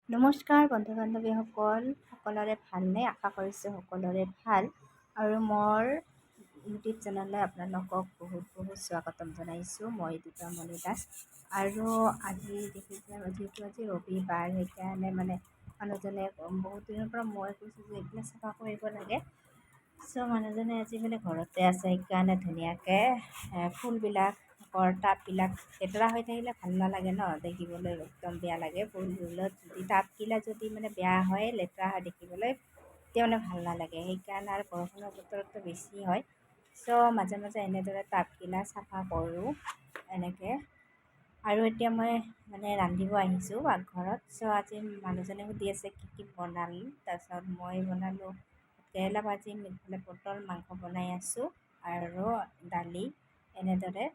নমস্কাৰ বন্ধু বান্ধৱীসকল, সকলোৰে ভালনে? আশা কৰিছোঁ সকলোৰে ভাল। আৰু মোৰ ইউটিউব চেনেললৈ আপোনালোকক বহুত স্বাগতম জনাইছোঁ। মই দীপামণি দাস। আৰু আজি দেখিছে, যিহেতু আজি ৰবিবাৰ, সেইকাৰণে মানুহজনে বহুত দিনৰ পৰা মই কৈছোঁ যে এইবিলাক চাফা কৰিব লাগে। মানুহজনে আজি ঘৰতে আছে, সেইকাৰণে ধুনীয়াকৈ ফুলবিলাকৰ টাববিলাক লেতেৰা হৈ থাকিলে ভাল নালাগে ন, দেখিবলৈ একদম বেয়া লাগে। ফুলবিলাক যদি টাববিলাক যদি বেয়া হয়, লেতেৰা হয় দেখিবলৈ, তেতিয়া ভাল নালাগে। সেইকাৰণে আৰু বৰষুণৰ বতৰতো বেছি হয়। মাজে মাজে এনেদৰে টাববিলাক চাফা কৰোঁ এনেকৈ। আৰু এতিয়া মই ৰান্ধিব আহিছোঁ পাকঘৰত। আজি মানুহজনে সুধি আছে কি বনালি, তাৰপিছত মই বনালোঁ কেৰেলা ভাজি, পটল মাংস বনাই আছোঁ আৰু দালি এনেদৰে।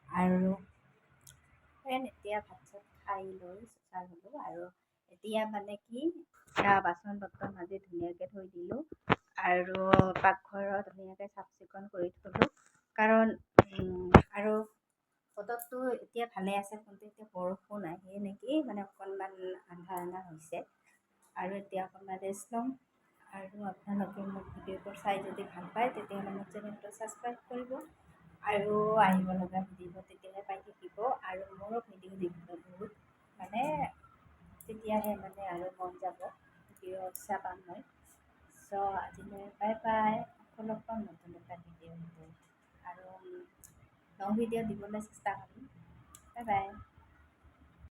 আৰু এতিয়া ভাত চাত খাই লৈ চোতাল হ'লোঁ। আৰু এতিয়া কি বাচন বৰ্তন মাজি ধুনীয়াকৈ থৈ দিলোঁ আৰু পাকঘৰত ধুনীয়াকৈ চাফ চিকুণ কৰি থলোঁ। কাৰণ আৰু বতৰটো এতিয়া ভালে আছে, কিন্তু এতিয়া বৰষুণ আহে নেকি, অকণমান আন্ধাৰ হৈছে। আৰু এতিয়া অকণমান ৰেষ্ট ল'ম। আৰু আপোনালোকে মোক ভিডিঅ'টো চাই যদি ভাল পায়, তেতিয়াহ'লে মোৰ চেনেলটো ছাবস্ক্ৰাইব কৰিব আৰু আহিব লগা ভিডিঅ' তেতিয়াহে পাই থাকিব। আৰু মোৰো ভিডিঅ' দিবলৈ বহুত তেতিয়াহে আৰু মন যাব, ভিডিঅ' ইচ্ছা পাম মই। আজিলৈ বাই বাই। আকৌ লগ পাম নতুন এটা ভিডিঅ' আৰু লং ভিডিঅ' দিবলৈ চেষ্টা কৰিম। Bye bye.